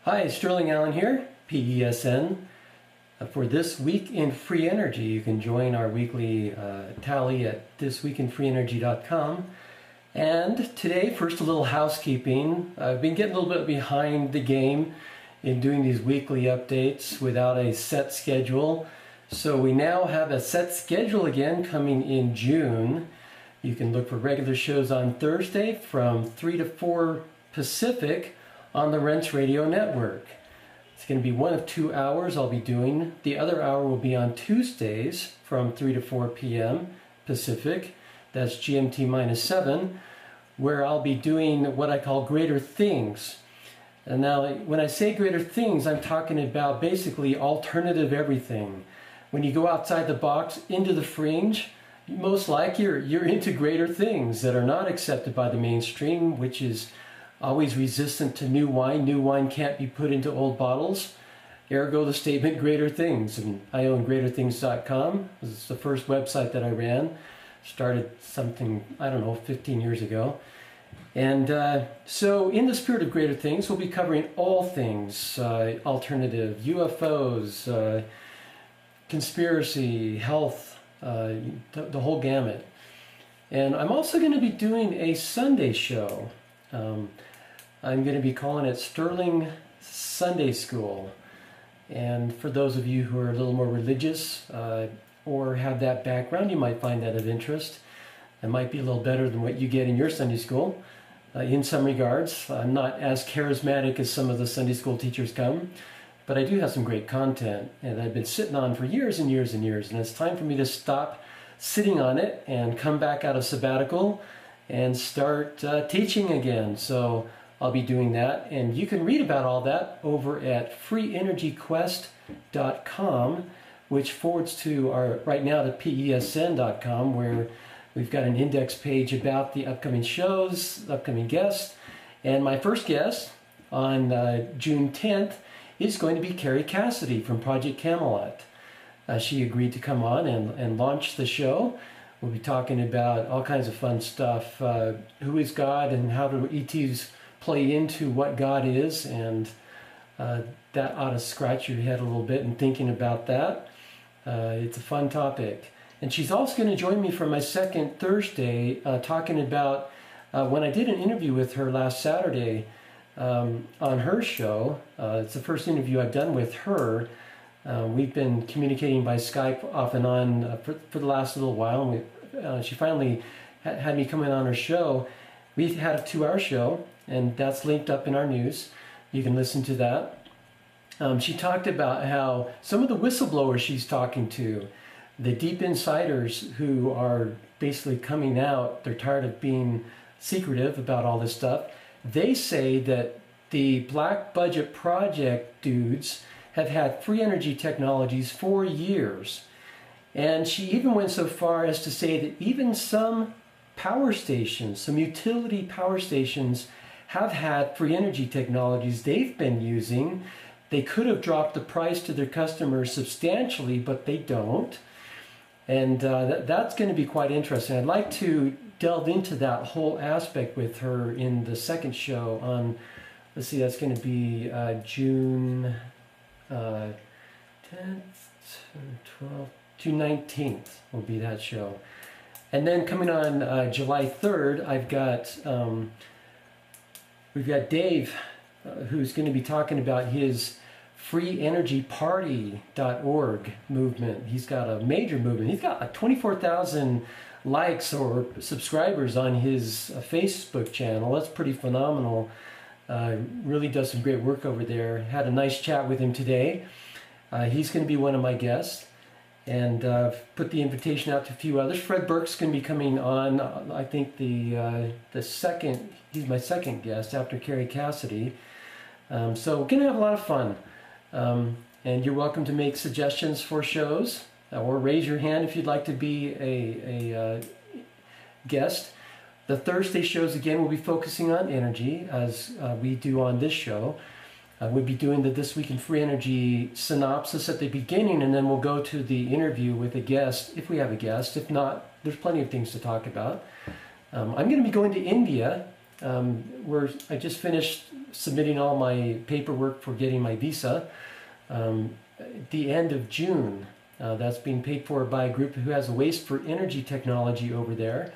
Hi, Sterling Allen here, PESN. For This Week in Free Energy, you can join our weekly tally at thisweekinfreeenergy.com. And today, first a little housekeeping. I've been getting a little bit behind the game in doing these weekly updates without a set schedule. So we now have a set schedule again coming in June. You can look for regular shows on Thursday from 3 to 4 Pacific on the Rents Radio Network. It's going to be one of 2 hours I'll be doing. The other hour will be on Tuesdays from 3 to 4 p.m. Pacific. That's GMT minus 7, where I'll be doing what I call greater things. And now, when I say greater things, I'm talking about basically alternative everything. When you go outside the box into the fringe, most likely you're into greater things that are not accepted by the mainstream, which is always resistant to new wine. New wine can't be put into old bottles. Ergo the statement, greater things. And I own greaterthings.com. This is the first website that I ran. Started something, 15 years ago. And so in the spirit of greater things, we'll be covering all things alternative, UFOs, conspiracy, health, the whole gamut. And I'm also going to be doing a Sunday show. I'm going to be calling it Sterling Sunday School. And for those of you who are a little more religious or have that background, you might find that of interest. It might be a little better than what you get in your Sunday school in some regards. I'm not as charismatic as some of the Sunday school teachers come, but I do have some great content and I've been sitting on for years and years and years, and it's time for me to stop sitting on it and come back out of sabbatical and start teaching again. So I'll be doing that, and you can read about all that over at FreeEnergyQuest.com, which forwards to our right now to PESN.com, where we've got an index page about the upcoming shows, upcoming guests. And my first guest on June 10th is going to be Carrie Cassidy from Project Camelot. She agreed to come on and launch the show. We'll be talking about all kinds of fun stuff. Who is God and how do ETs play into what God is, and that ought to scratch your head a little bit in thinking about that. It's a fun topic. And she's also going to join me for my second Thursday talking about when I did an interview with her last Saturday on her show. It's the first interview I've done with her. We've been communicating by Skype off and on for the last little while. And she finally had me come in on her show. We had a 2-hour show, and that's linked up in our news. You can listen to that. She talked about how some of the whistleblowers she's talking to, the deep insiders who are basically coming out, they're tired of being secretive about all this stuff. They say that the Black Budget Project dudes have had free energy technologies for years. And she even went so far as to say that even some power stations, some utility power stations, have had free energy technologies they've been using. They could have dropped the price to their customers substantially, but they don't. And that's going to be quite interesting. I'd like to delve into that whole aspect with her in the second show on, let's see, that's going to be June 10th, 12th, June 19th will be that show. And then coming on July 3rd, we've got Dave, who's going to be talking about his FreeEnergyParty.org movement. He's got a major movement. He's got like 24,000 likes or subscribers on his Facebook channel. That's pretty phenomenal. Really does some great work over there. Had a nice chat with him today. He's going to be one of my guests. And put the invitation out to a few others. Fred Burke's going to be coming on, I think the second, he's my second guest after Carrie Cassidy. So we're going to have a lot of fun. And you're welcome to make suggestions for shows or raise your hand if you'd like to be a guest. The Thursday shows, again, will be focusing on energy, as we do on this show. We'll be doing the This Week in Free Energy synopsis at the beginning, and then we'll go to the interview with a guest, if we have a guest. If not, there's plenty of things to talk about. I'm going to be going to India I just finished submitting all my paperwork for getting my visa. The end of June. That's being paid for by a group who has a waste for energy technology over there.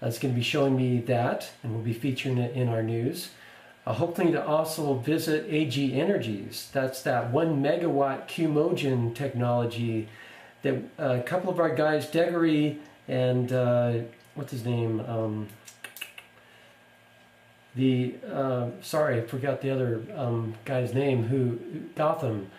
It's going to be showing me that, and we'll be featuring it in our news. Hopefully to also visit AG Energies. That's that 1 megawatt Qmogen technology that a couple of our guys, Degery and what's his name? Sorry, I forgot the other guy's name, Gotham.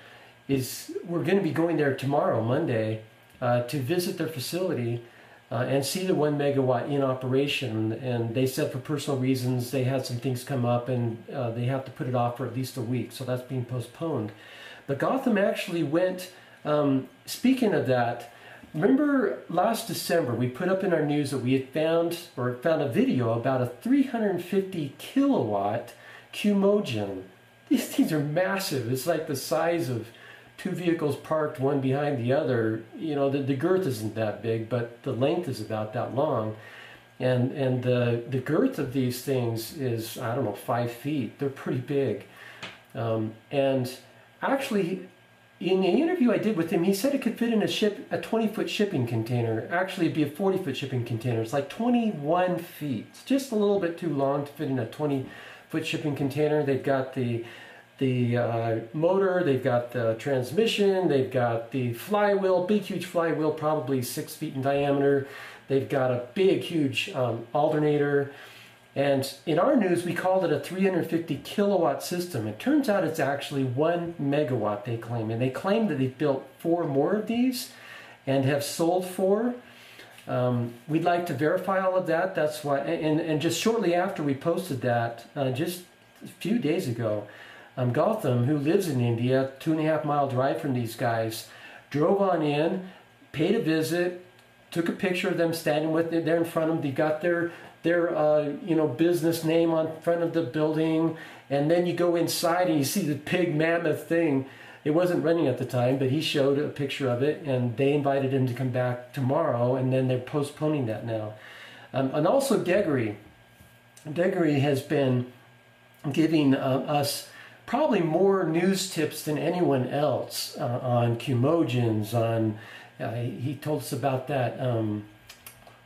We're going to be going there tomorrow, Monday, to visit their facility and see the 1 megawatt in operation. And they said for personal reasons they had some things come up and they have to put it off for at least a week, so that's being postponed. But Gotham actually went, speaking of that, remember last December we put up in our news that we had found a video about a 350 kilowatt Qmogen. These things are massive. It's like the size of two vehicles parked one behind the other. You know, the girth isn't that big, but the length is about that long. And the girth of these things is, I don't know, 5 feet. They're pretty big. And actually, in the interview I did with him, he said it could fit in a 20-foot shipping container. Actually, it'd be a 40-foot shipping container. It's like 21 feet. It's just a little bit too long to fit in a 20-foot shipping container. They've got the motor, they've got the transmission, they've got the flywheel, big huge flywheel, probably 6 feet in diameter. They've got a big huge alternator. And in our news we called it a 350 kilowatt system. It turns out it's actually 1 megawatt, they claim. And they claim that they've built 4 more of these and have sold 4. We'd like to verify all of that. That's why, and just shortly after we posted that, just a few days ago, Gotham, who lives in India, 2.5 mile drive from these guys, drove on in, paid a visit, took a picture of them standing with it there in front of them. They got their business name on front of the building, and then you go inside and you see the big mammoth thing. It wasn't running at the time, but he showed a picture of it, and they invited him to come back tomorrow, and then they're postponing that now. And also Degery has been giving us probably more news tips than anyone else on Qmogens, he told us about that,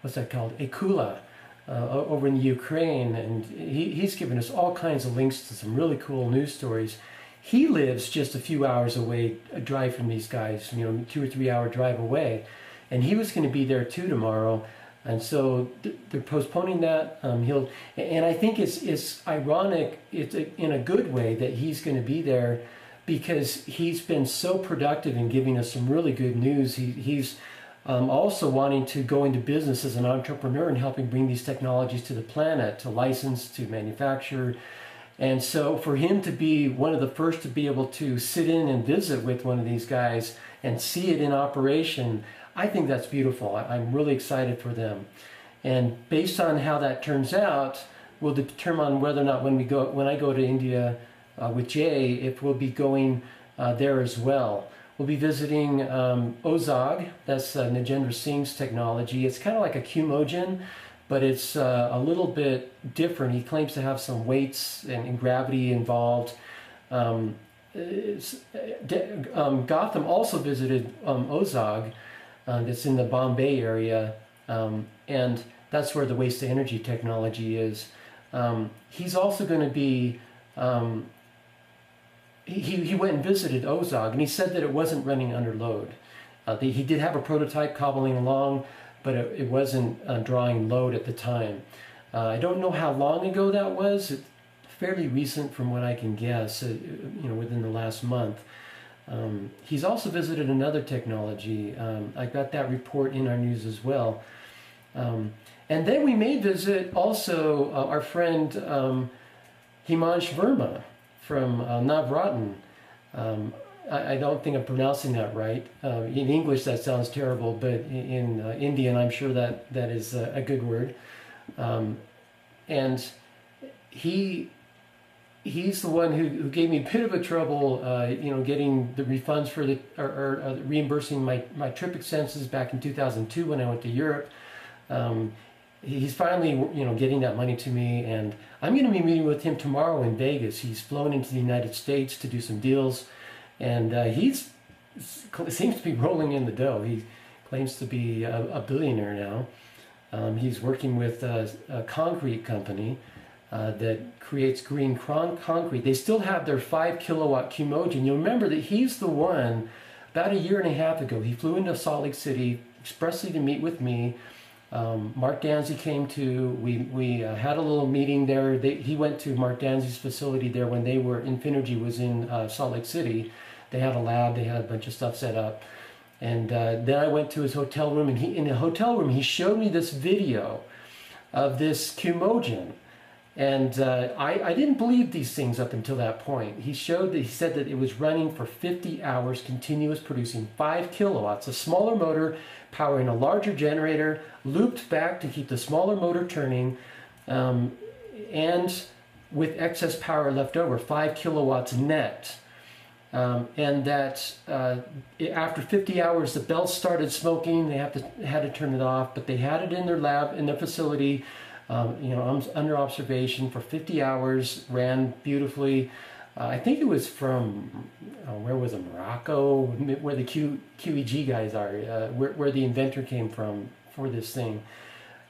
what's that called, Akula, over in the Ukraine, and he's given us all kinds of links to some really cool news stories. He lives just a few hours away, a drive from these guys, 2 or 3 hour drive away, and he was going to be there too tomorrow. And so they're postponing that. And I think it's ironic, it's in a good way, that he's going to be there, because he's been so productive in giving us some really good news. He's also wanting to go into business as an entrepreneur and helping bring these technologies to the planet, to license, to manufacture. And so for him to be one of the first to be able to sit in and visit with one of these guys and see it in operation, I think that's beautiful. I'm really excited for them. And based on how that turns out, will determine whether or not when I go to India with Jay, if we'll be going there as well. We'll be visiting Ozog, that's Najendra Singh's technology. It's kind of like a Qmogen, but it's a little bit different. He claims to have some weights and gravity involved. Gotham also visited Ozog, that's in the Bombay area, and that's where the waste to energy technology is. He's also going to be, he went and visited Ozog, and he said that it wasn't running under load. He did have a prototype cobbling along, but it wasn't drawing load at the time. I don't know how long ago that was. It's fairly recent from what I can guess, within the last month. He's also visited another technology. I got that report in our news as well. And then we may visit also our friend Himansh Verma from Navratna. I don't think I'm pronouncing that right. In English that sounds terrible, but in Indian I'm sure that is a good word. And he's the one who gave me a bit of a trouble, getting the refunds for reimbursing my trip expenses back in 2002 when I went to Europe. he's finally, getting that money to me, and I'm going to be meeting with him tomorrow in Vegas. He's flown into the United States to do some deals, and seems to be rolling in the dough. He claims to be a billionaire now. He's working with a concrete company that creates green concrete. They still have their 5 kilowatt Qmogen. You'll remember that he's the one, about a year and a half ago, he flew into Salt Lake City expressly to meet with me. Mark Danzi came to, we had a little meeting there. He went to Mark Danzi's facility there when Infinergy was in Salt Lake City. They had a lab, they had a bunch of stuff set up. And then I went to his hotel room, and in the hotel room, he showed me this video of this Qmogen. And I didn't believe these things up until that point. He said that it was running for 50 hours continuous, producing 5 kilowatts, a smaller motor powering a larger generator, looped back to keep the smaller motor turning, and with excess power left over, 5 kilowatts net. And that after 50 hours, the belts started smoking. They had to turn it off, but they had it in their lab, in their facility. I'm under observation for 50 hours, ran beautifully. I think it was from, where was it, Morocco, where the QEG guys are, where the inventor came from for this thing.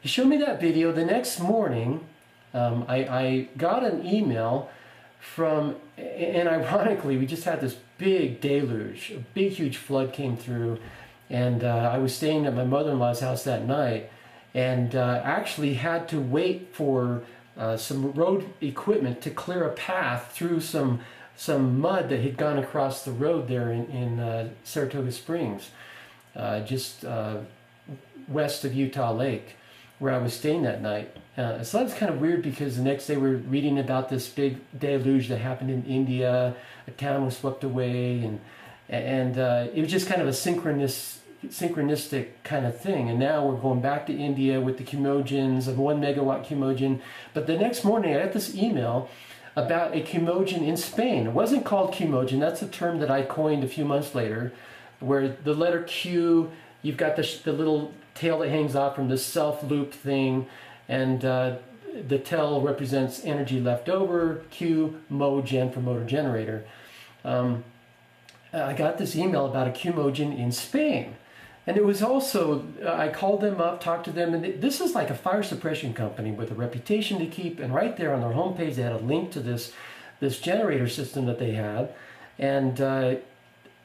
He showed me that video. The next morning, I got an email from, and ironically, we just had this big deluge, a big, huge flood came through, and I was staying at my mother-in-law's house that night, and actually had to wait for some road equipment to clear a path through some mud that had gone across the road there in Saratoga Springs, just west of Utah Lake, where I was staying that night. So that's kind of weird, because the next day we're reading about this big deluge that happened in India. A town was swept away, and it was just kind of a synchronistic kind of thing. And now we're going back to India with the Qmogens, of 1 megawatt Qmogen. But the next morning I got this email about a Qmogen in Spain. It wasn't called Qmogen. That's a term that I coined a few months later, where the letter Q, you've got the little tail that hangs off from this self-loop thing, and the tail represents energy left over, Qmogen for motor generator. I got this email about a Qmogen in Spain. And it was also, I called them up, talked to them, and this is like a fire suppression company with a reputation to keep, and right there on their homepage they had a link to this generator system that they had, and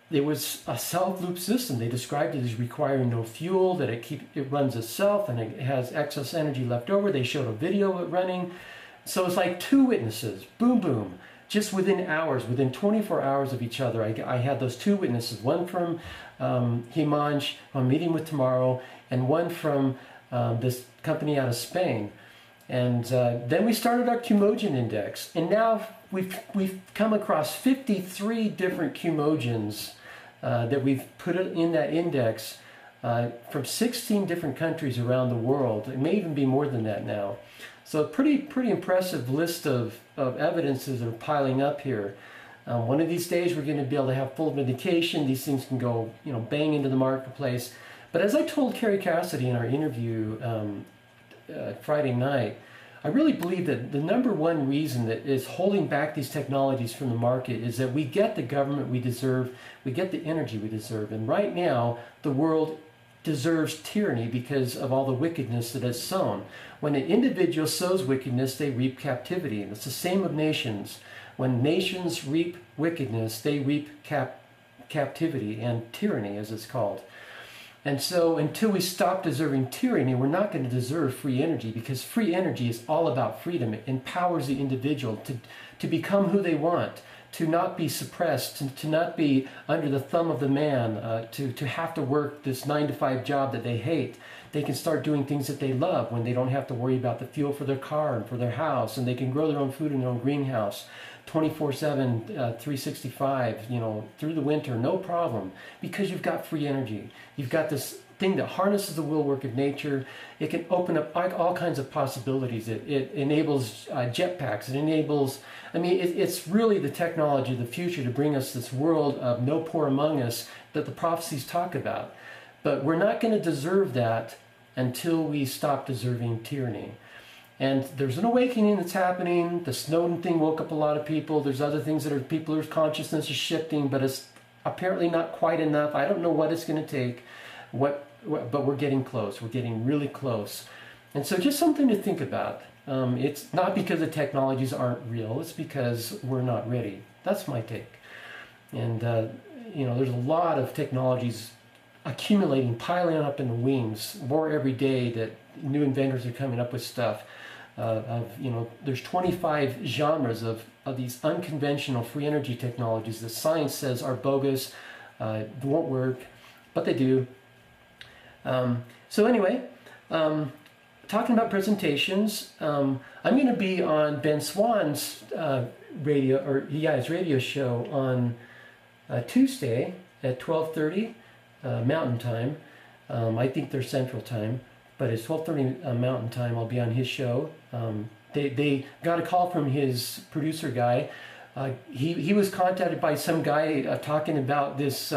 it was a self-loop system. They described it as requiring no fuel, that it runs itself, and it has excess energy left over. They showed a video of it running. So it's like 2 witnesses, boom, boom, just within hours, within 24 hours of each other. I had those 2 witnesses, one from Himanj, who I'm meeting with tomorrow, and one from this company out of Spain. And then we started our Qmogen index, and now we've come across 53 different Qmogens that we've put in that index from 16 different countries around the world. It may even be more than that now. So a pretty impressive list of evidences are piling up here. One of these days we're going to be able to have full vindication. These things can go, bang into the marketplace. But as I told Carrie Cassidy in our interview Friday night, I really believe that the #1 reason that is holding back these technologies from the market is that we get the government we deserve, we get the energy we deserve. And right now, the world deserves tyranny because of all the wickedness that is sown. When an individual sows wickedness, they reap captivity. And it's the same of nations. When nations reap wickedness, they reap captivity and tyranny, as it's called. And so until we stop deserving tyranny, we're not going to deserve free energy, because free energy is all about freedom. It empowers the individual to become who they want, to not be suppressed, to not be under the thumb of the man, to have to work this 9-to-5 job that they hate. They can start doing things that they love when they don't have to worry about the fuel for their car and for their house, and they can grow their own food in their own greenhouse 24/7, 365, through the winter, no problem, because you've got free energy. You've got this thing that harnesses the will work of nature. It can open up all kinds of possibilities. It enables jetpacks. It enables, it's really the technology of the future to bring us this world of no poor among us that the prophecies talk about. But we're not going to deserve that until we stop deserving tyranny. And there's an awakening that's happening. The Snowden thing woke up a lot of people. There's other things that are people's consciousness is shifting, but it's apparently not quite enough. I don't know what it's going to take, but we're getting close. We're getting really close. And so just something to think about. It's not because the technologies aren't real. It's because we're not ready. That's my take. And, there's a lot of technologies accumulating, piling up in the wings, more every day that new inventors are coming up with stuff. There's 25 genres of these unconventional free energy technologies that science says are bogus, won't work, but they do. So anyway, talking about presentations, I'm going to be on Ben Swann's his radio show on Tuesday at 12:30 Mountain Time. I think they're Central Time, but it's 12:30 Mountain Time. I'll be on his show. They got a call from his producer guy. He was contacted by some guy talking about these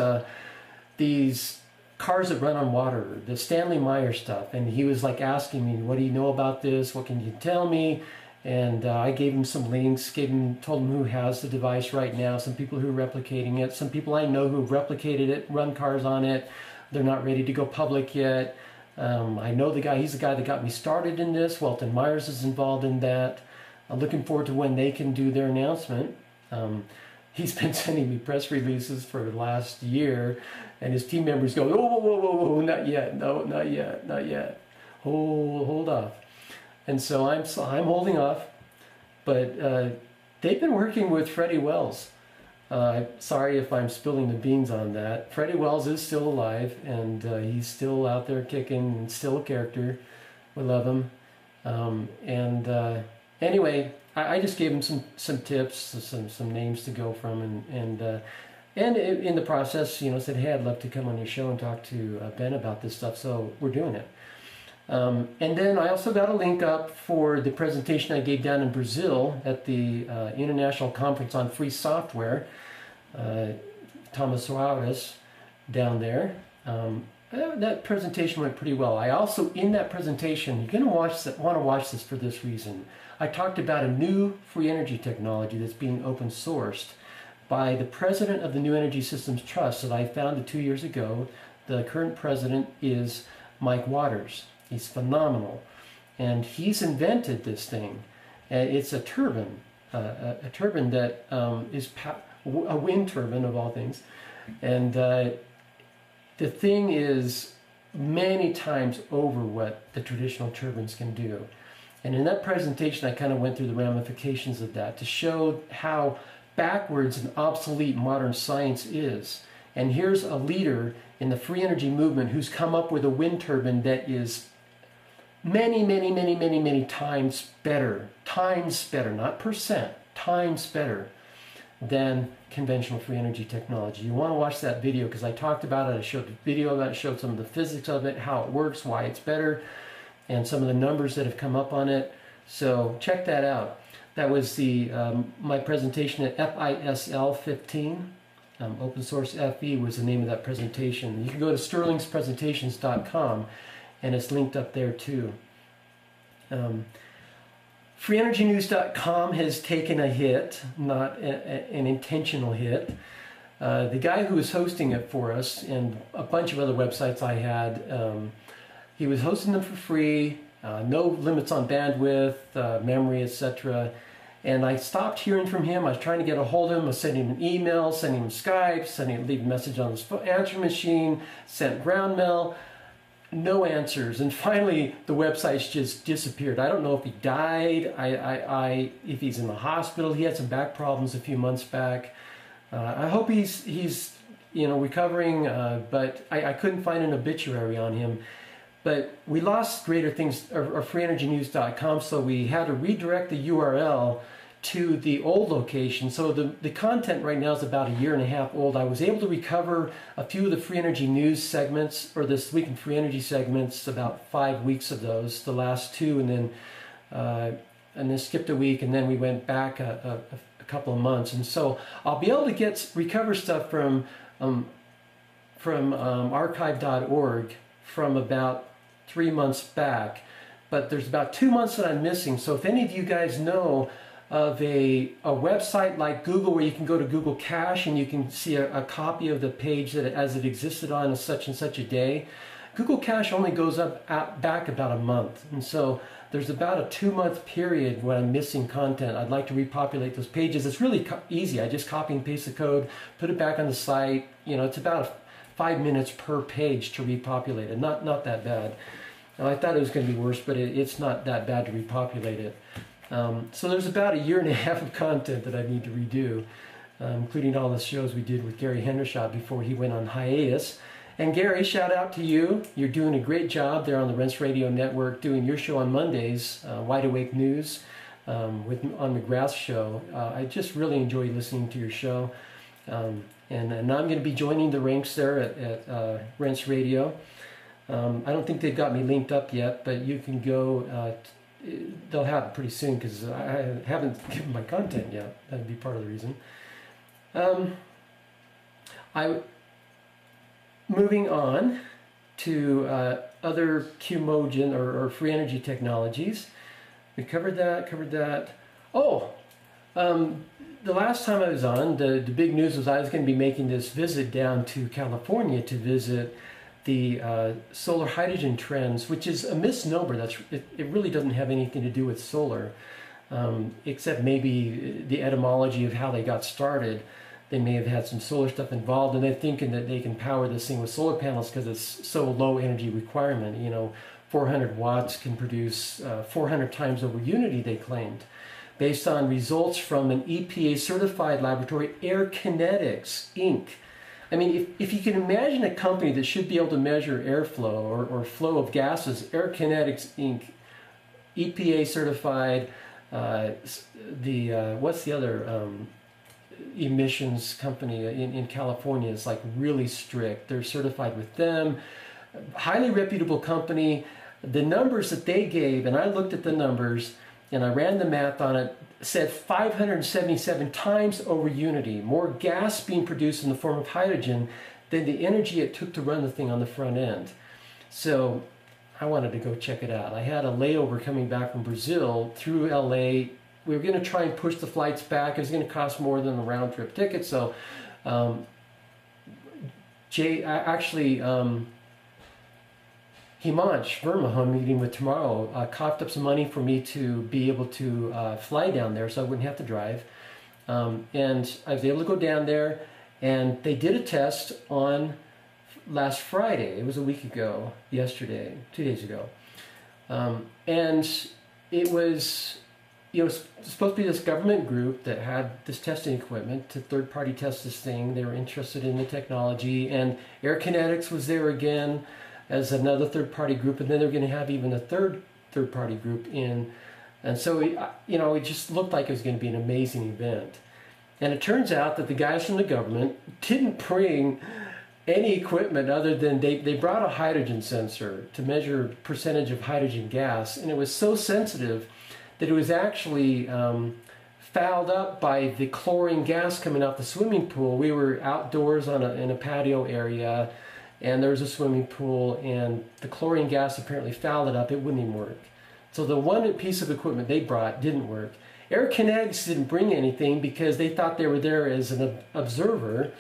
cars that run on water, the Stanley Meyer stuff, and he was like asking me, "What do you know about this? What can you tell me?" And I gave him some links, told him who has the device right now, some people who are replicating it, some people I know who have replicated it, run cars on it. They're not ready to go public yet. I know the guy, he's the guy that got me started in this. Welton Myers is involved in that. I'm looking forward to when they can do their announcement. He's been sending me press releases for the last year, and his team members go, "Oh, whoa, not yet, no, not yet, hold off." And so I'm holding off, but they've been working with Freddie Wells. Sorry if I'm spilling the beans on that. Freddie Wells is still alive, and he's still out there kicking, and still a character. We love him. Anyway, I just gave him some tips, some names to go from, and in the process, said, "Hey, I'd love to come on your show and talk to Ben about this stuff." So we're doing it. And then I also got a link up for the presentation I gave down in Brazil at the International Conference on Free Software. Thomas Soares down there. That presentation went pretty well. I also, in that presentation, you're going to want to watch this for this reason. I talked about a new free energy technology that's being open sourced by the president of the New Energy Systems Trust that I founded 2 years ago. The current president is Mike Waters. He's phenomenal, and he's invented this thing. It's a turbine, a turbine that is a wind turbine of all things, and the thing is many times over what the traditional turbines can do. And in that presentation, I kind of went through the ramifications of that to show how backwards and obsolete modern science is. And here's a leader in the free energy movement who's come up with a wind turbine that is many times better, not percent, times better than conventional free energy technology. You want to watch that video because I talked about it. I showed the video that showed some of the physics of it, how it works, why it's better, and some of the numbers that have come up on it. So check that out. That was my presentation at FISL 15. Open Source FE was the name of that presentation. You can go to sterlingspresentations.com and it's linked up there too. FreeEnergyNews.com has taken a hit, not an intentional hit. The guy who was hosting it for us and a bunch of other websites I had, he was hosting them for free, no limits on bandwidth, memory, etc. And I stopped hearing from him. I was trying to get a hold of him. I was sending him an email, sending him Skype, leave a message on his answering machine, sent ground mail. No answers, and finally the website's just disappeared. I don't know if he died, if he's in the hospital. He had some back problems a few months back. I hope he's recovering, but I couldn't find an obituary on him. But we lost Greater Things, or FreeEnergyNews.com, so we had to redirect the URL to the old location. So the content right now is about 1.5 years old. I was able to recover a few of the Free Energy News segments, or this Week in Free Energy segments, about 5 weeks of those, the last 2, and then skipped a week, and then we went back a couple of months. And so I'll be able to recover stuff from archive.org from about 3 months back, but there's about 2 months that I'm missing. So if any of you guys know of a website like Google where you can go to Google Cache and you can see a copy of the page that as it existed on such and such a day, Google Cache only goes back about a month. And so there's about a 2-month period when I'm missing content. I'd like to repopulate those pages. It's really easy. I just copy and paste the code, put it back on the site. You know, it's about 5 minutes per page to repopulate it. Not that bad. I thought it was going to be worse, but it's not that bad to repopulate it. So there's about 1.5 years of content that I need to redo, including all the shows we did with Gary Hendershot before he went on hiatus. And Gary, shout out to you. You're doing a great job there on the Rense Radio Network, doing your show on Mondays, Wide Awake News, on McGrath's show. I just really enjoy listening to your show. And I'm going to be joining the ranks there at Rense Radio. I don't think they've got me linked up yet, but you can go. They'll have it pretty soon because I haven't given my content yet. That'd be part of the reason. Moving on to other QMogen or free energy technologies. We covered that. Oh, the last time I was on, the big news was I was going to be making this visit down to California to visit the solar hydrogen trends, which is a misnomer. It really doesn't have anything to do with solar, except maybe the etymology of how they got started. They may have had some solar stuff involved, and they're thinking that they can power this thing with solar panels because it's so low energy requirement. You know, 400 watts can produce 400 times over unity, they claimed, based on results from an EPA certified laboratory, Air Kinetics Inc. I mean, if you can imagine a company that should be able to measure airflow or flow of gases, Air Kinetics Inc., EPA certified, what's the other emissions company in California is like really strict. They're certified with them. Highly reputable company. The numbers that they gave, and I looked at the numbers and I ran the math on it, said 577 times over unity, more gas being produced in the form of hydrogen than the energy it took to run the thing on the front end. So I wanted to go check it out. I had a layover coming back from Brazil through LA. We were going to try and push the flights back. It was going to cost more than the round trip ticket. So Himansh Verma, who I'm meeting with tomorrow, coughed up some money for me to be able to fly down there so I wouldn't have to drive. And I was able to go down there, and they did a test on last Friday. It was a week ago, yesterday, 2 days ago. And it was, you know, supposed to be this government group that had this testing equipment to third-party test this thing. They were interested in the technology, and Air Kinetics was there again as another third-party group, and then they're going to have even a third-party group in. And so, you know, it just looked like it was going to be an amazing event. And it turns out that the guys from the government didn't bring any equipment other than they brought a hydrogen sensor to measure percentage of hydrogen gas, and it was so sensitive that it was actually fouled up by the chlorine gas coming out the swimming pool. We were outdoors in a patio area, and there was a swimming pool, and the chlorine gas apparently fouled it up. It wouldn't even work. So the one piece of equipment they brought didn't work. Air Kinetics didn't bring anything because they thought they were there as an observer.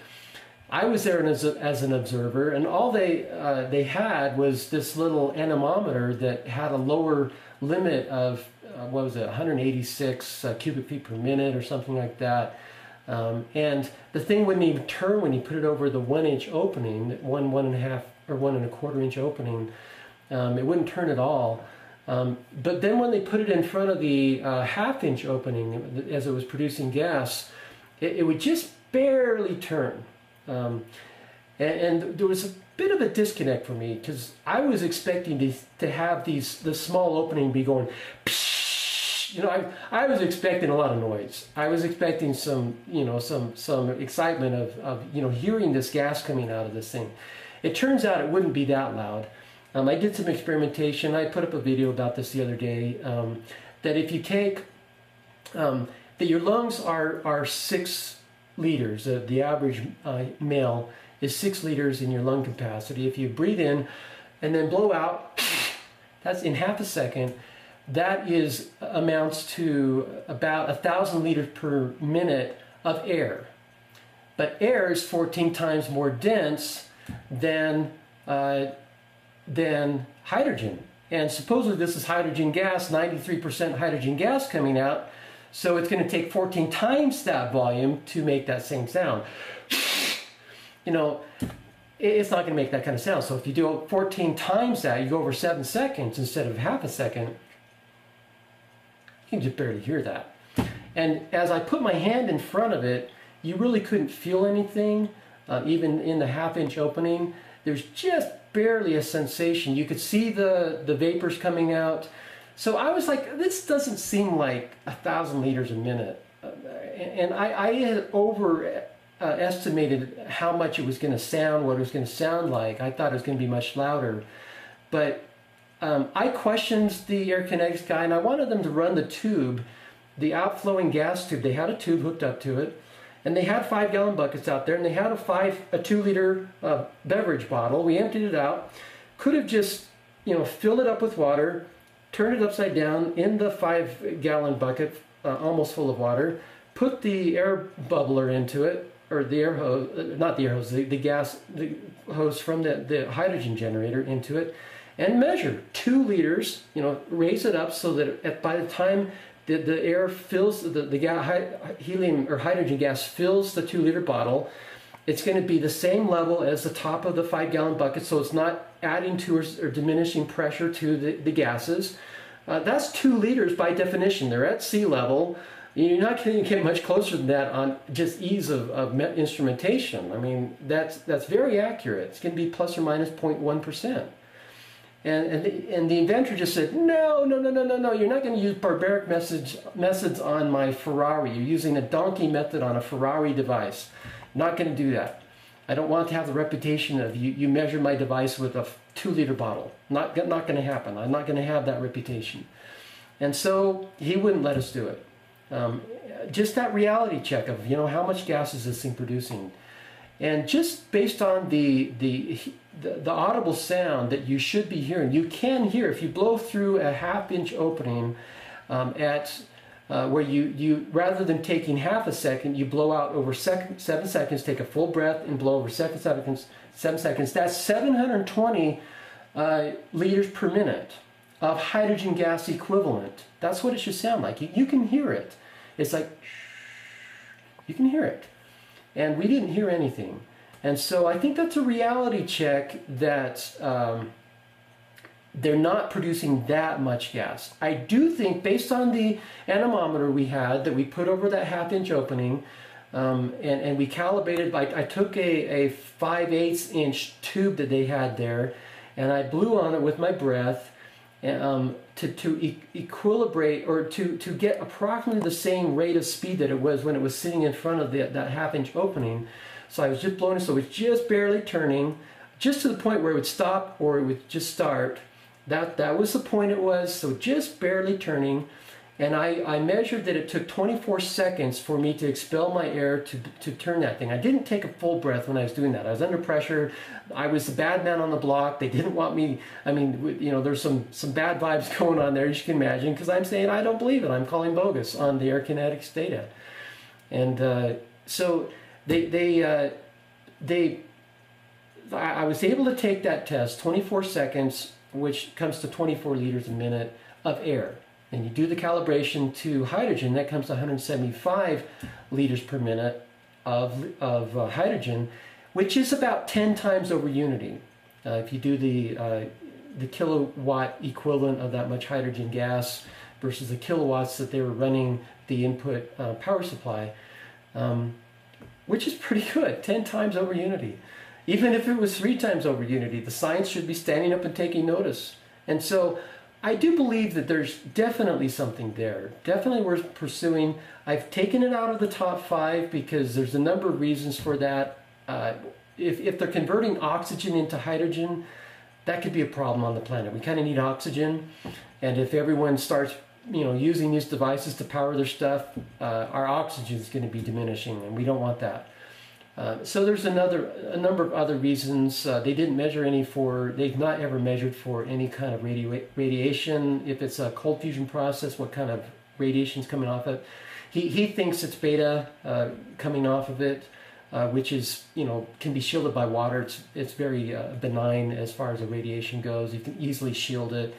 I was there as an observer, and all they had was this little anemometer that had a lower limit of, 186 cubic feet per minute or something like that. And the thing wouldn't even turn when you put it over the 1-inch opening, 1.5 or 1.25 inch opening. It wouldn't turn at all. But then when they put it in front of the 1/2 inch opening as it was producing gas, it would just barely turn. And there was a bit of a disconnect for me because I was expecting to have the small opening be going, psh, you know, I was expecting a lot of noise. I was expecting some excitement of hearing this gas coming out of this thing. It turns out it wouldn't be that loud. I did some experimentation. I put up a video about this the other day. That if you take that your lungs are 6 liters. The average male is 6 liters in your lung capacity. If you breathe in and then blow out, that's in half a second, that amounts to about 1,000 liters per minute of air. But air is 14 times more dense than hydrogen. And supposedly this is hydrogen gas, 93% hydrogen gas coming out. So it's going to take 14 times that volume to make that same sound. You know, it's not going to make that kind of sound. So if you do 14 times that, you go over 7 seconds instead of half a second, you can just barely hear that. And as I put my hand in front of it, you really couldn't feel anything, even in the half-inch opening. There's just barely a sensation. You could see the vapors coming out. So I was like, this doesn't seem like 1,000 liters a minute. And I had overestimated how much it was going to sound, what it was going to sound like. I thought it was going to be much louder. But I questioned the air kinetics guy, and I wanted them to run the tube, the outflowing gas tube. They had a tube hooked up to it, and they had 5-gallon buckets out there, and they had a 2-liter beverage bottle. We emptied it out. Could have just, filled it up with water, turned it upside down in the 5-gallon bucket, almost full of water, put the air bubbler into it, or the air hose, not the air hose, the hose from the hydrogen generator into it, and measure 2 liters, raise it up so that by the time the air fills, helium or hydrogen gas fills the 2-liter bottle, it's going to be the same level as the top of the 5-gallon bucket, so it's not adding to or diminishing pressure to the gases. That's 2 liters by definition. They're at sea level. You're not going to get much closer than that on just ease of instrumentation. I mean, that's very accurate. It's going to be plus or minus 0.1%. And the inventor just said, no, you're not going to use barbaric methods on my Ferrari. You're using a donkey method on a Ferrari device. Not going to do that. I don't want to have the reputation of you measure my device with a 2-liter bottle. Not going to happen. I'm not going to have that reputation. And so he wouldn't let us do it. Just that reality check of, how much gas is this thing producing? And just based on the audible sound that you should be hearing, you can hear if you blow through a half-inch opening where you rather than taking half a second, you blow out over 7 seconds, take a full breath and blow over 7 seconds. That's 720 liters per minute of hydrogen gas equivalent. That's what it should sound like. You can hear it. It's like, you can hear it. And we didn't hear anything. And so I think that's a reality check that they're not producing that much gas. I do think, based on the anemometer we had that we put over that half-inch opening, and we calibrated, I took a 5/8" tube that they had there, and I blew on it with my breath to equilibrate, or to get approximately the same rate of speed that it was when it was sitting in front of that half-inch opening. So I was just blowing it, so it was just barely turning, just to the point where it would stop or it would just start. That was the point it was, so just barely turning. And I measured that it took 24 seconds for me to expel my air to turn that thing. I didn't take a full breath when I was doing that. I was under pressure. I was the bad man on the block. They didn't want me. I mean, there's some bad vibes going on there, as you can imagine, because I'm saying I don't believe it. I'm calling bogus on the air kinetics data. And so I was able to take that test, 24 seconds, which comes to 24 liters a minute of air. And you do the calibration to hydrogen, that comes to 175 liters per minute of hydrogen, which is about 10 times over unity. If you do the kilowatt equivalent of that much hydrogen gas versus the kilowatts that they were running the input power supply, which is pretty good, 10 times over unity. Even if it was 3 times over unity, the science should be standing up and taking notice. And so I do believe that there's definitely something there, definitely worth pursuing. I've taken it out of the top 5 because there's a number of reasons for that. If they're converting oxygen into hydrogen, that could be a problem on the planet. We kind of need oxygen, and if everyone starts using these devices to power their stuff, our oxygen is going to be diminishing, and we don't want that. So there's a number of other reasons. They didn't measure they've not ever measured for any kind of radiation. If it's a cold fusion process, what kind of radiation is coming off it. He thinks it's beta coming off of it, which is, can be shielded by water. It's very benign as far as the radiation goes. You can easily shield it.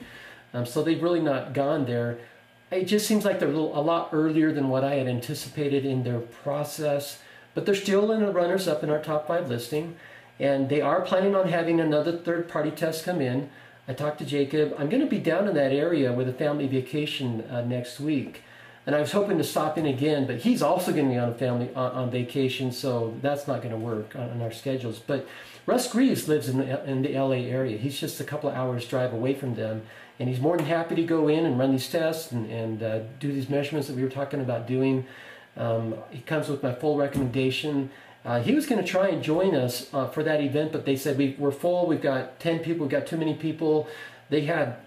So they've really not gone there. It just seems like they're a lot earlier than what I had anticipated in their process. But they're still in the runners-up in our top 5 listing, and they are planning on having another third-party test come in. I talked to Jacob. I'm going to be down in that area with a family vacation next week, and I was hoping to stop in again, but he's also going to be on vacation, so that's not going to work on our schedules. But Russ Greaves lives in the LA area. He's just a couple of hours drive away from them, and he's more than happy to go in and run these tests and do these measurements that we were talking about doing. He comes with my full recommendation. He was going to try and join us for that event, but they said we're full. We've got 10 people. We've got too many people. They had,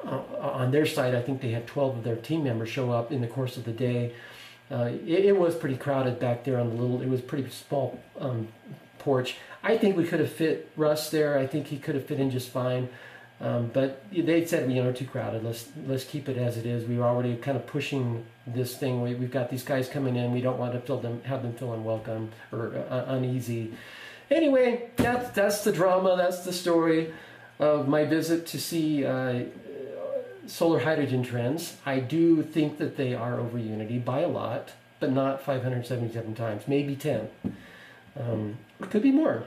on their side, I think they had 12 of their team members show up in the course of the day. It was pretty crowded back there on it was pretty small porch. I think we could have fit Russ there. I think he could have fit in just fine. But they said, too crowded. Let's keep it as it is. We were already kind of pushing this thing. We've got these guys coming in. We don't want to have them feel unwelcome or uneasy. Anyway, that's the drama. That's the story of my visit to see solar hydrogen trends. I do think that they are over Unity by a lot, but not 577 times, maybe 10. It could be more.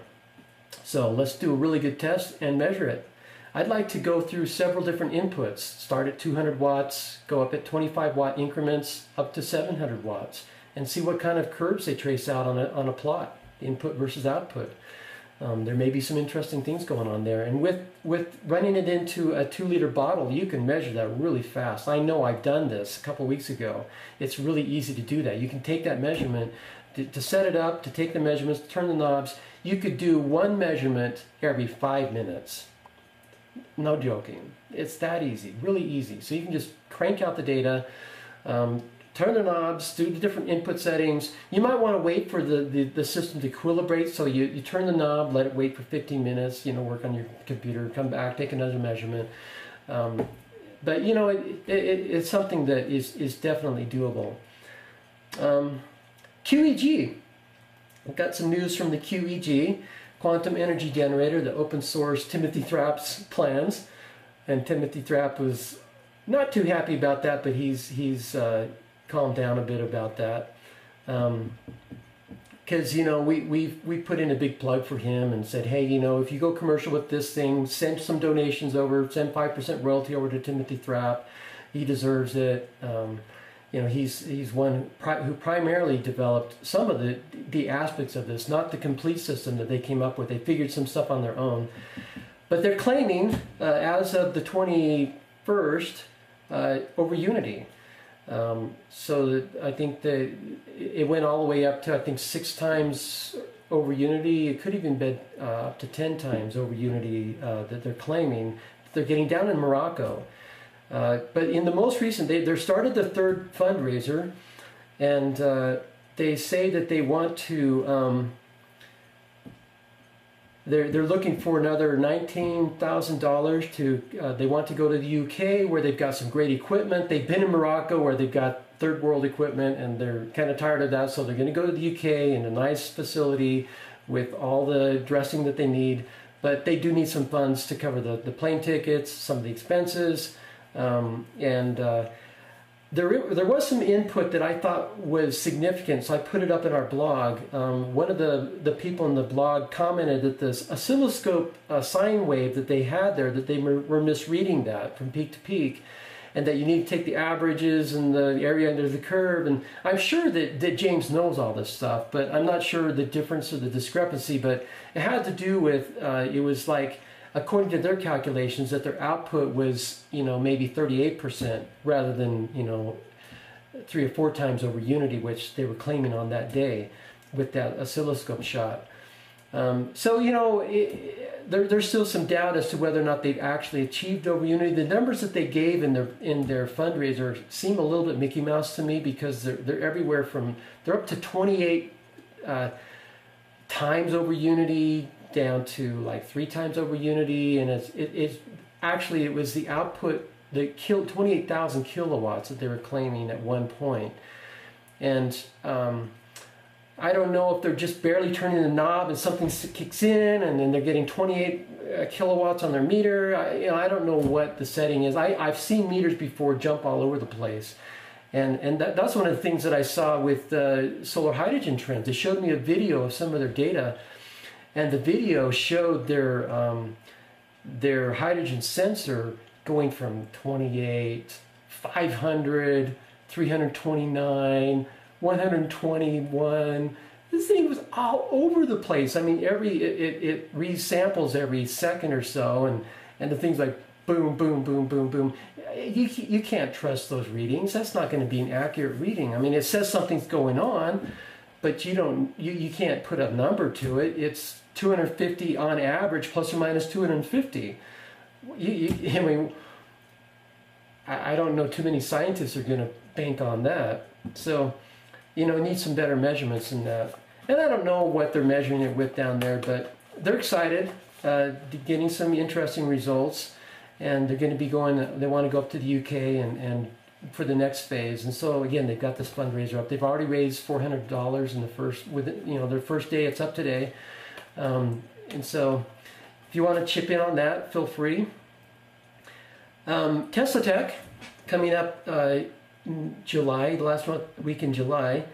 So let's do a really good test and measure it. I'd like to go through several different inputs, start at 200 watts, go up at 25 watt increments up to 700 watts, and see what kind of curves they trace out on a plot, input versus output. There may be some interesting things going on there. And with running it into a 2-liter bottle, you can measure that really fast. I know I've done this a couple weeks ago. It's really easy to do that. You can take that measurement, to set it up, to take the measurements, turn the knobs. You could do one measurement every 5 minutes. No joking. It's that easy, really easy. So you can just crank out the data, turn the knobs, do the different input settings. You might want to wait for the system to equilibrate, so you turn the knob, let it wait for 15 minutes, work on your computer, come back, take another measurement. But it's something that is definitely doable. QEG. I've got some news from the QEG. Quantum Energy Generator, the open source Timothy Thrapp's plans, and Timothy Thrapp was not too happy about that, but he's calmed down a bit about that, because we put in a big plug for him and said, hey, if you go commercial with this thing, send some donations over, send 5% royalty over to Timothy Thrapp. He deserves it. He's one who primarily developed some of the aspects of this, not the complete system that they came up with. They figured some stuff on their own. But they're claiming, as of the 21st, over Unity. So that I think that it went all the way up to, 6 times over Unity. It could even be up to 10 times over Unity that they're claiming. They're getting down in Morocco. But in the most recent, they started the 3rd fundraiser, and they say that they want to, they're looking for another $19,000 to, they want to go to the UK where they've got some great equipment. They've been in Morocco where they've got third world equipment, and they're kind of tired of that, so they're going to go to the UK in a nice facility with all the dressing that they need. But they do need some funds to cover the plane tickets, some of the expenses. There was some input that I thought was significant, so I put it up in our blog. One of the people in the blog commented that this oscilloscope sine wave that they had there, that they were misreading that from peak to peak, and that you need to take the averages and the area under the curve. And I'm sure that James knows all this stuff, but I'm not sure the difference or the discrepancy. But it had to do with, it was like, according to their calculations, that their output was, maybe 38% rather than, 3 or 4 times over Unity, which they were claiming on that day with that oscilloscope shot. There's still some doubt as to whether or not they've actually achieved over Unity. The numbers that they gave in their fundraiser seem a little bit Mickey Mouse to me, because they're everywhere from, they're up to 28 times over unity down to like 3 times over unity, and it's actually, it was the output that killed 28,000 kilowatts that they were claiming at one point. And I don't know if they're just barely turning the knob and something kicks in and then they're getting 28 kilowatts on their meter. I don't know what the setting is. I've seen meters before jump all over the place. And that's one of the things that I saw with solar hydrogen trends. They showed me a video of some of their data, and the video showed their hydrogen sensor going from 28, 500, 329, 121. This thing was all over the place. I mean, it resamples every second or so, and the thing's like boom, boom, boom, boom, boom. You can't trust those readings. That's not going to be an accurate reading. I mean, it says something's going on, but you can't put a number to it. It's 250 on average, plus or minus 250. I mean, I don't know too many scientists are going to bank on that. So, it needs some better measurements than that. And I don't know what they're measuring it with down there, but they're excited, getting some interesting results. And they're going to be they want to go up to the UK and for the next phase. And so again, they've got this fundraiser up. They've already raised $400 in their first day. It's up today. And so if you want to chip in on that, feel free. Tesla Tech coming up July, the last week in July.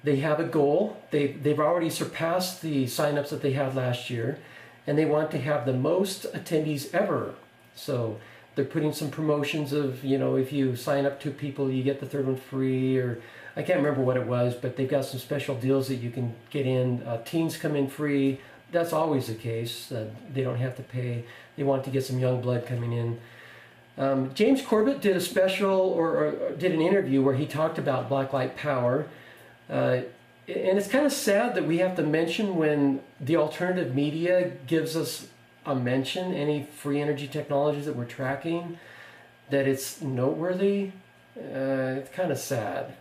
They have a goal. They've already surpassed the signups that they had last year, and they want to have the most attendees ever. So they're putting some promotions of, if you sign up 2 people, you get the third one free, or I can't remember what it was, but they've got some special deals that you can get in. Teens come in free. That's always the case. They don't have to pay. They want to get some young blood coming in. James Corbett did a special or did an interview where he talked about blacklight power. And it's kind of sad that we have to mention when the alternative media gives us a mention, any free energy technologies that we're tracking, that it's noteworthy. It's kind of sad.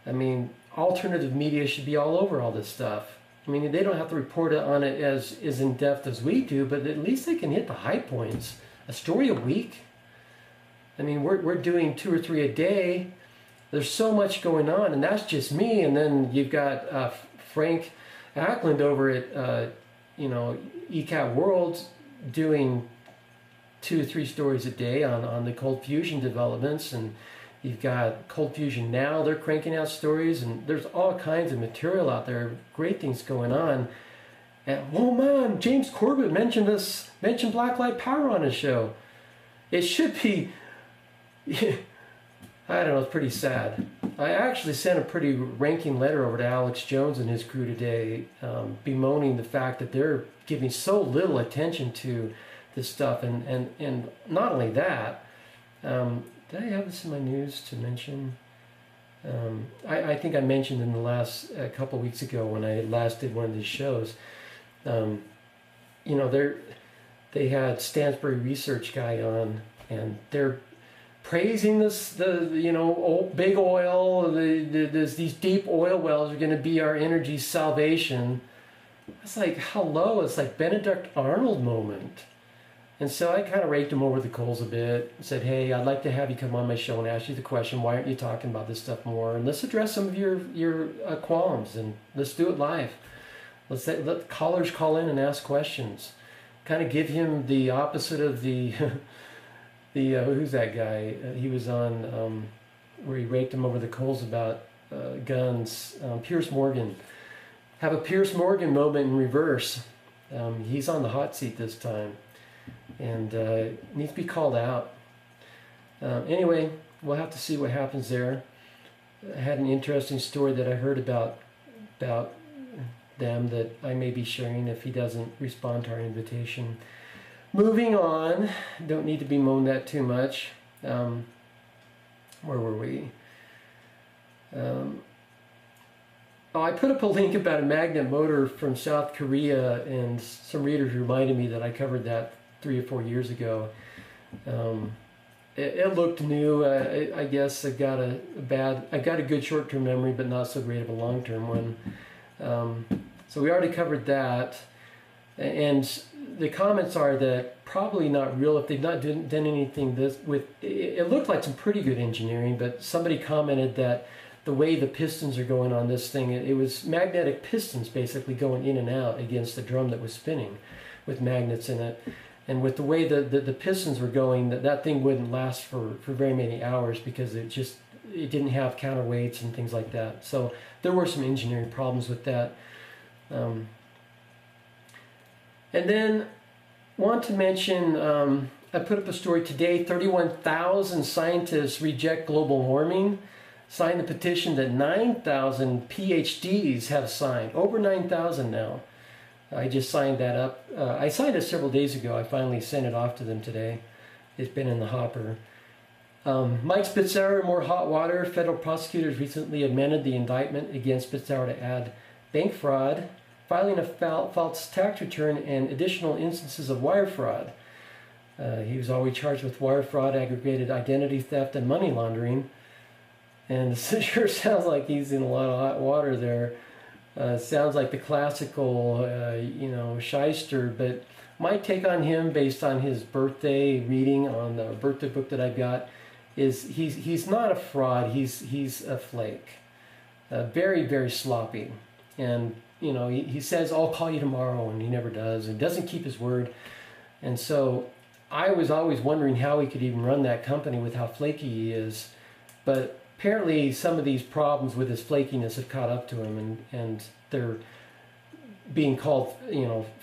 I mean, alternative media should be all over all this stuff. I mean, they don't have to report on it as in depth as we do, but at least they can hit the high points. A story a week. I mean, we're doing 2 or 3 a day. There's so much going on, and that's just me. And then you've got Frank Ackland over at ECAT World doing 2 or 3 stories a day on the cold fusion developments, and you've got Cold Fusion Now. They're cranking out stories, and there's all kinds of material out there. Great things going on. And oh man, James Corbett mentioned blacklight power on his show. It should be. I don't know, it's pretty sad. I actually sent a pretty ranking letter over to Alex Jones and his crew today, bemoaning the fact that they're giving so little attention to this stuff. And not only that, did I have this in my news to mention? I think I mentioned in the last couple weeks ago when I last did one of these shows, they had Stansbury Research guy on, and they're praising big oil. These deep oil wells are going to be our energy salvation. It's like, hello, it's like Benedict Arnold moment. And so I kind of raked him over the coals a bit and said, hey, I'd like to have you come on my show and ask you the question, why aren't you talking about this stuff more? And let's address some of your qualms, and let's do it live. Let callers call in and ask questions. Kind of give him the opposite of the who's that guy? He was on where he raked him over the coals about guns. Pierce Morgan. Have a Pierce Morgan moment in reverse. He's on the hot seat this time, and needs to be called out. Anyway, we'll have to see what happens there. I had an interesting story that I heard about them that I may be sharing if he doesn't respond to our invitation. Moving on, don't need to bemoan that too much. Where were we? I put up a link about a magnet motor from South Korea, and some readers reminded me that I covered that 3 or 4 years ago. It looked new. I guess I got a good short-term memory, but not so great of a long-term one. So we already covered that. And the comments are that probably not real if they've not done anything it looked like some pretty good engineering, but somebody commented that the way the pistons are going on this thing, it was magnetic pistons basically going in and out against the drum that was spinning with magnets in it. And with the way the pistons were going, that thing wouldn't last for very many hours because it didn't have counterweights and things like that. So there were some engineering problems with that. And then want to mention, I put up a story today, 31,000 scientists reject global warming, signed the petition that 9,000 PhDs have signed, over 9,000 now. I just signed that up. I signed it several days ago. I finally sent it off to them today. It's been in the hopper. Mike Spitzauer, more hot water. Federal prosecutors recently amended the indictment against Spitzauer to add bank fraud, filing a false tax return, and additional instances of wire fraud. He was already charged with wire fraud, aggravated identity theft, and money laundering. And it sure sounds like he's in a lot of hot water there. Sounds like the classical, shyster, but my take on him, based on his birthday reading on the birthday book that I've got, is he's not a fraud. He's a flake, very, very sloppy, and he says I'll call you tomorrow, and he never does, and doesn't keep his word. And so I was always wondering how he could even run that company with how flaky he is, but apparently some of these problems with his flakiness have caught up to him, and they're being called,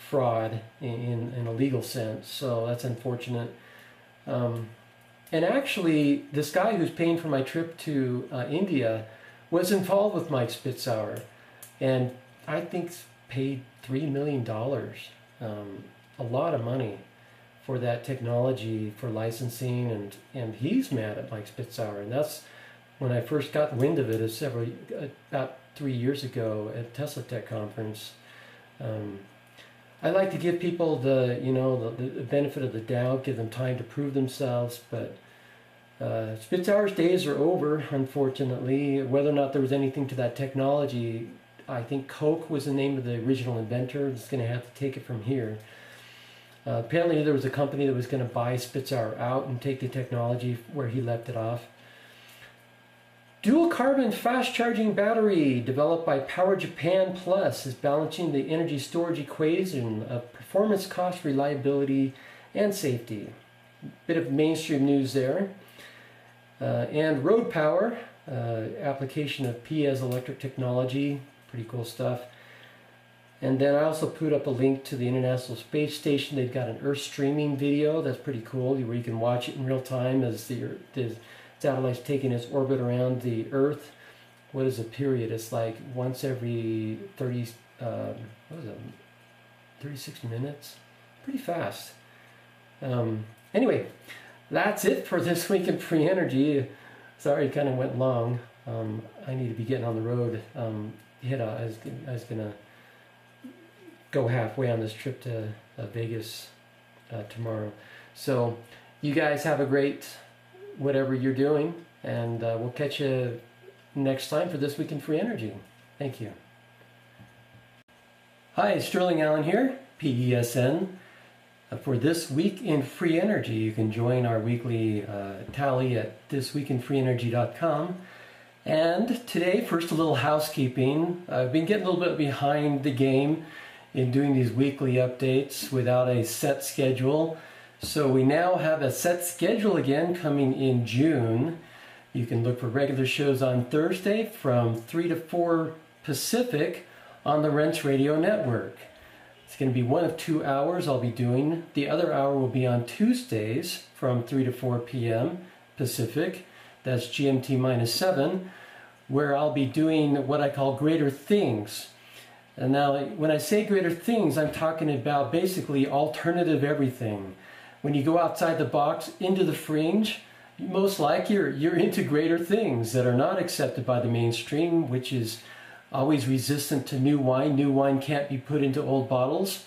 fraud in a legal sense. So that's unfortunate. And actually, this guy who's paying for my trip to India was involved with Mike Spitzauer, and I think paid $3 million, a lot of money for that technology, for licensing, and he's mad at Mike Spitzauer, and that's when I first got the wind of it about 3 years ago at Tesla Tech conference. I like to give people the benefit of the doubt, give them time to prove themselves, but Spitzauer's days are over, unfortunately. Whether or not there was anything to that technology, I think Koch was the name of the original inventor. It's going to have to take it from here. Apparently there was a company that was going to buy Spitzauer out and take the technology where he left it off. Dual carbon fast charging battery developed by Power Japan Plus is balancing the energy storage equation of performance, cost, reliability, and safety. Bit of mainstream news there. And Road Power, application of piezoelectric technology, pretty cool stuff. And then I also put up a link to the International Space Station. They've got an Earth streaming video that's pretty cool, where you can watch it in real time as the satellite's taking its orbit around the Earth. What is a period? It's like once every 36 minutes? Pretty fast. Anyway, that's it for this week in free energy. Sorry, it kind of went long. I need to be getting on the road. I was gonna go halfway on this trip to Vegas tomorrow. So you guys have a great whatever you're doing, and we'll catch you next time for This Week in Free Energy. Thank you. Hi, Sterling Allen here, PESN. For This Week in Free Energy, you can join our weekly tally at thisweekinfreeenergy.com. And today, first a little housekeeping. I've been getting a little bit behind the game in doing these weekly updates without a set schedule. So we now have a set schedule again coming in June. You can look for regular shows on Thursday from 3 to 4 Pacific on the Rents Radio Network. It's going to be one of 2 hours I'll be doing. The other hour will be on Tuesdays from 3 to 4 p.m. Pacific. That's GMT minus 7, where I'll be doing what I call Greater Things. And now, when I say Greater Things, I'm talking about basically alternative everything. When you go outside the box into the fringe, most likely you're into greater things that are not accepted by the mainstream, which is always resistant to new wine. New wine can't be put into old bottles.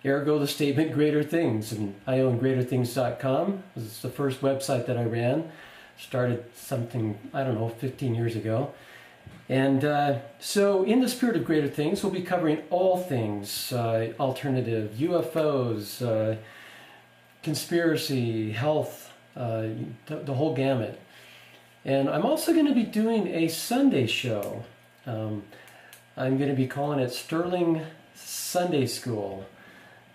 Ergo the statement Greater Things. And I own greaterthings.com. This is the first website that I ran. Started something, 15 years ago. And so in the spirit of greater things, we'll be covering all things alternative, UFOs, conspiracy, health, the whole gamut. And I'm also going to be doing a Sunday show. I'm going to be calling it Sterling Sunday School.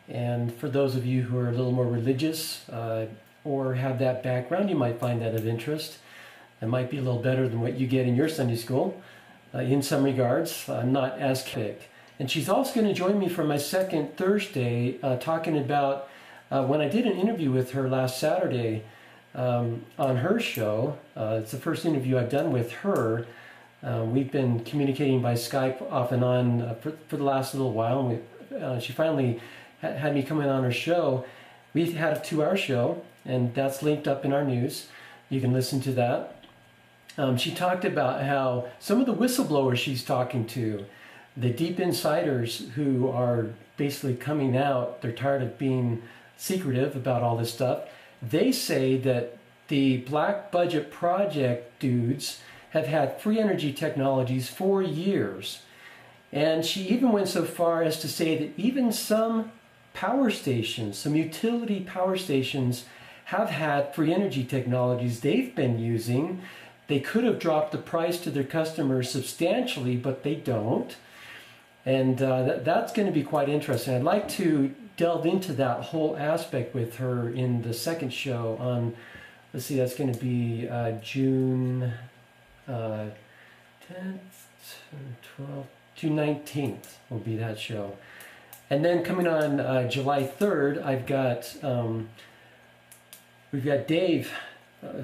And for those of you who are a little more religious or have that background, you might find that of interest. It might be a little better than what you get in your Sunday school in some regards. I'm not as kicked. And she's also going to join me for my second Thursday talking about when I did an interview with her last Saturday on her show. It's the first interview I've done with her. We've been communicating by Skype off and on for the last little while. And she finally had me come in on her show. We had a 2-hour show, and that's linked up in our news. You can listen to that. She talked about how some of the whistleblowers she's talking to, the deep insiders who are basically coming out, they're tired of being secretive about all this stuff. They say that the Black Budget Project dudes have had free energy technologies for years. And she even went so far as to say that even some power stations, some utility power stations, have had free energy technologies they've been using. They could have dropped the price to their customers substantially, but they don't. And that's going to be quite interesting. I'd like to delve into that whole aspect with her in the second show on, let's see, that's going to be June 10th, 12th, June 19th will be that show. And then coming on July 3rd, we've got Dave,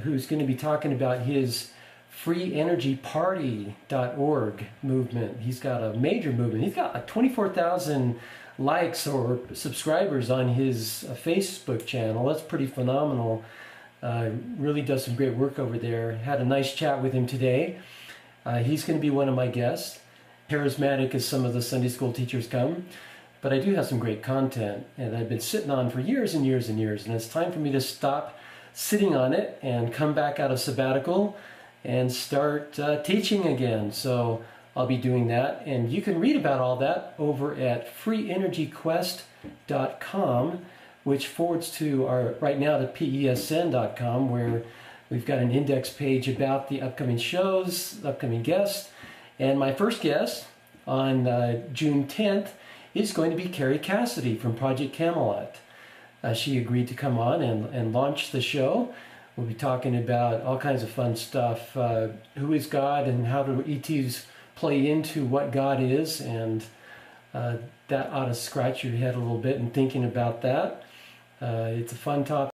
who's going to be talking about his FreeEnergyParty.org movement. He's got a major movement. He's got 24,000 likes or subscribers on his Facebook channel. That's pretty phenomenal. Really does some great work over there. Had a nice chat with him today. He's going to be one of my guests. Charismatic as some of the Sunday school teachers come. But I do have some great content, and I've been sitting on for years and years and years, and it's time for me to stop sitting on it and come back out of sabbatical and start teaching again. So I'll be doing that, and you can read about all that over at FreeEnergyQuest.com, which forwards to our, right now, to PESN.com, where we've got an index page about the upcoming shows, upcoming guests. And my first guest on June 10th is going to be Carrie Cassidy from Project Camelot. She agreed to come on and launch the show. We'll be talking about all kinds of fun stuff. Who is God, and how do ETs play into what God is, and that ought to scratch your head a little bit in thinking about that. It's a fun topic.